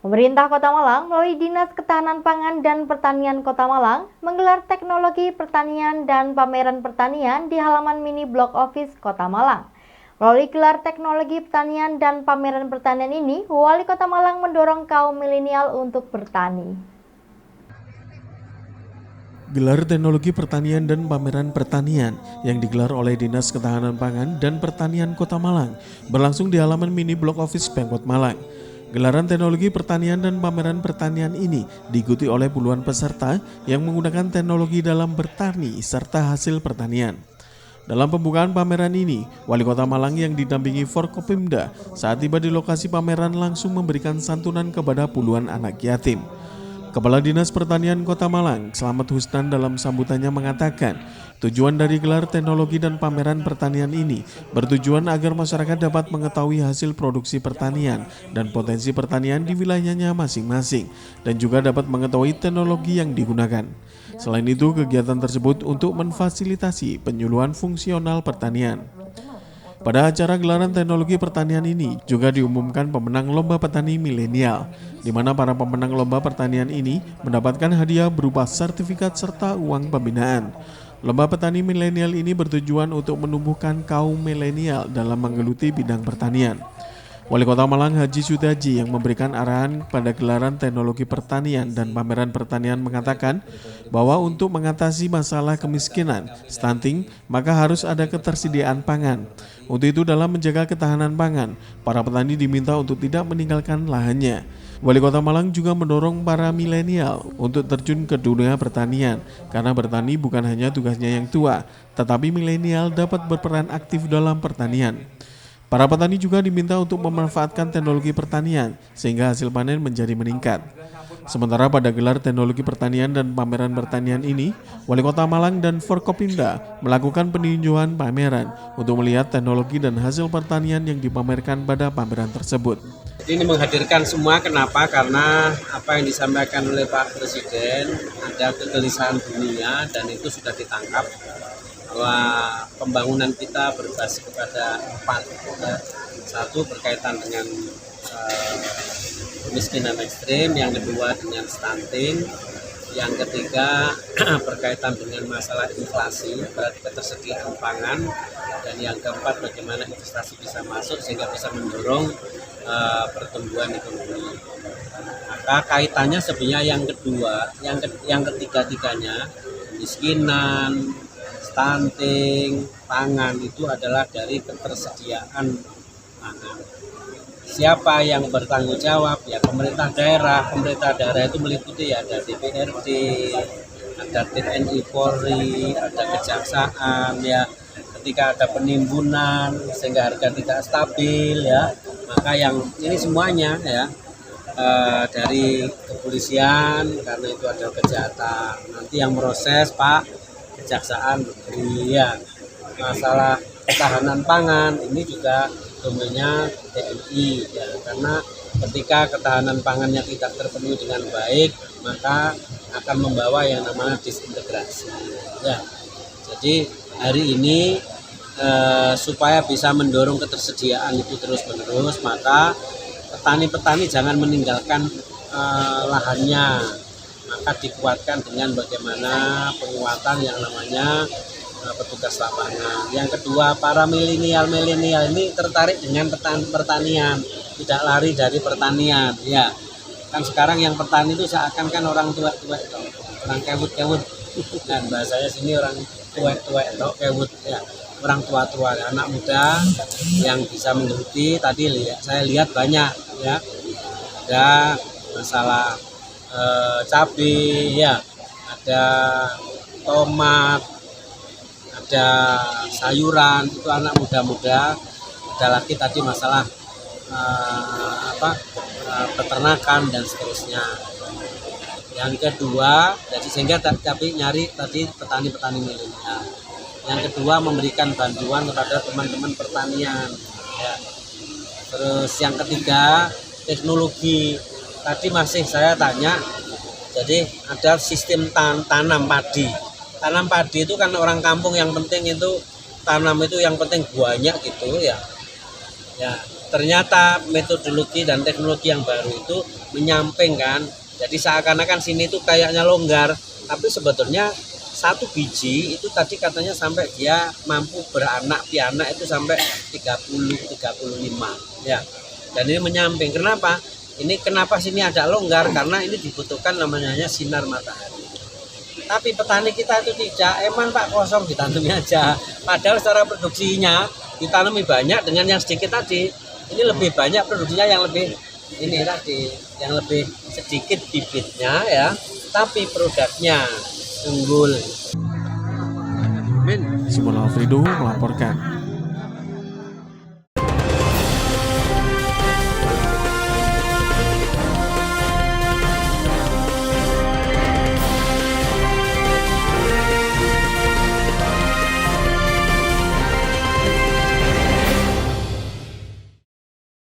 Pemerintah Kota Malang melalui Dinas Ketahanan Pangan dan Pertanian Kota Malang menggelar teknologi pertanian dan pameran pertanian di halaman mini blok office Kota Malang. Melalui gelar teknologi pertanian dan pameran pertanian ini, Wali Kota Malang mendorong kaum milenial untuk bertani. Gelar teknologi pertanian dan pameran pertanian yang digelar oleh Dinas Ketahanan Pangan dan Pertanian Kota Malang berlangsung di halaman mini blok office Pemkot Malang. Gelaran teknologi pertanian dan pameran pertanian ini diikuti oleh puluhan peserta yang menggunakan teknologi dalam bertani serta hasil pertanian. Dalam pembukaan pameran ini, Wali Kota Malang yang didampingi Forkopimda saat tiba di lokasi pameran langsung memberikan santunan kepada puluhan anak yatim. Kepala Dinas Pertanian Kota Malang, Slamet Husnan dalam sambutannya mengatakan, tujuan dari gelar teknologi dan pameran pertanian ini bertujuan agar masyarakat dapat mengetahui hasil produksi pertanian dan potensi pertanian di wilayahnya masing-masing dan juga dapat mengetahui teknologi yang digunakan. Selain itu, kegiatan tersebut untuk memfasilitasi penyuluhan fungsional pertanian. Pada acara gelaran teknologi pertanian ini juga diumumkan pemenang lomba petani milenial, di mana para pemenang lomba pertanian ini mendapatkan hadiah berupa sertifikat serta uang pembinaan. Lomba petani milenial ini bertujuan untuk menumbuhkan kaum milenial dalam menggeluti bidang pertanian. Wali Kota Malang Haji Sutaji yang memberikan arahan pada gelaran teknologi pertanian dan pameran pertanian mengatakan bahwa untuk mengatasi masalah kemiskinan, stunting, maka harus ada ketersediaan pangan. Untuk itu dalam menjaga ketahanan pangan, para petani diminta untuk tidak meninggalkan lahannya. Wali Kota Malang juga mendorong para milenial untuk terjun ke dunia pertanian karena bertani bukan hanya tugasnya yang tua, tetapi milenial dapat berperan aktif dalam pertanian. Para petani juga diminta untuk memanfaatkan teknologi pertanian sehingga hasil panen menjadi meningkat. Sementara pada gelar teknologi pertanian dan pameran pertanian ini, Wali Kota Malang dan Forkopimda melakukan peninjauan pameran untuk melihat teknologi dan hasil pertanian yang dipamerkan pada pameran tersebut. Ini menghadirkan semua, kenapa? Karena apa yang disampaikan oleh Pak Presiden, ada kegelisahan dunia dan itu sudah ditangkap bahwa pembangunan kita berbasis kepada 4. Satu berkaitan dengan kemiskinan ekstrim, yang kedua dengan stunting, yang ketiga berkaitan dengan masalah inflasi, berarti ketersediaan pangan, dan yang keempat bagaimana investasi bisa masuk sehingga bisa mendorong pertumbuhan ekonomi. Maka kaitannya sebenarnya yang kedua, yang ketiga-tiganya, kemiskinan, stunting, pangan itu adalah dari ketersediaan pangan. Siapa yang bertanggung jawab? Ya pemerintah daerah. Pemerintah daerah itu meliputi ya ada DPRD, ada TNI Polri, ada kejaksaan ya. Ketika ada penimbunan sehingga harga tidak stabil ya, maka yang ini semuanya ya dari kepolisian karena itu ada kejahatan. Nanti yang proses Pak kejaksaan ya. Masalah ketahanan pangan ini juga domainnya TNI ya, karena ketika ketahanan pangannya tidak terpenuhi dengan baik maka akan membawa yang namanya disintegrasi ya. Jadi hari ini supaya bisa mendorong ketersediaan itu terus-menerus, maka petani-petani jangan meninggalkan lahannya, maka dikuatkan dengan bagaimana penguatan yang namanya petugas lapangan. Yang kedua, para milenial ini tertarik dengan pertanian, tidak lari dari pertanian ya. Kan sekarang yang petani itu seakan kan orang tua-tua, orang kewut-kewut, dan bahasanya sini orang tua-tua atau kewut ya, orang tua-tua, anak muda yang bisa menggeluti. Tadi saya lihat banyak ya, ada masalah cabai ya, ada tomat, ada sayuran, itu anak muda-muda. Ada lagi tadi masalah peternakan dan seterusnya. Yang kedua, jadi sehingga tapi nyari tadi petani-petani milenial. Yang kedua, memberikan bantuan kepada teman-teman pertanian ya. Terus yang ketiga, teknologi. Tadi masih saya tanya, jadi ada sistem tanam padi. Tanam padi itu kan orang kampung yang penting itu tanam itu yang penting banyak gitu ya. Ya, ternyata metodologi dan teknologi yang baru itu menyampingkan, jadi seakan-akan sini itu kayaknya longgar, tapi sebetulnya satu biji itu tadi katanya sampai dia mampu beranak pianak itu sampai 30-35 ya. Dan ini menyamping. Kenapa? Ini kenapa sini agak longgar? Karena ini dibutuhkan namanya sinar matahari. Tapi petani kita itu tidak, emang Pak kosong ditanami aja. Padahal secara produksinya ditanami banyak dengan yang sedikit tadi. Ini lebih banyak produksinya yang lebih ini tadi, yang lebih sedikit bibitnya ya, tapi produknya unggul. Simon Alfredo melaporkan.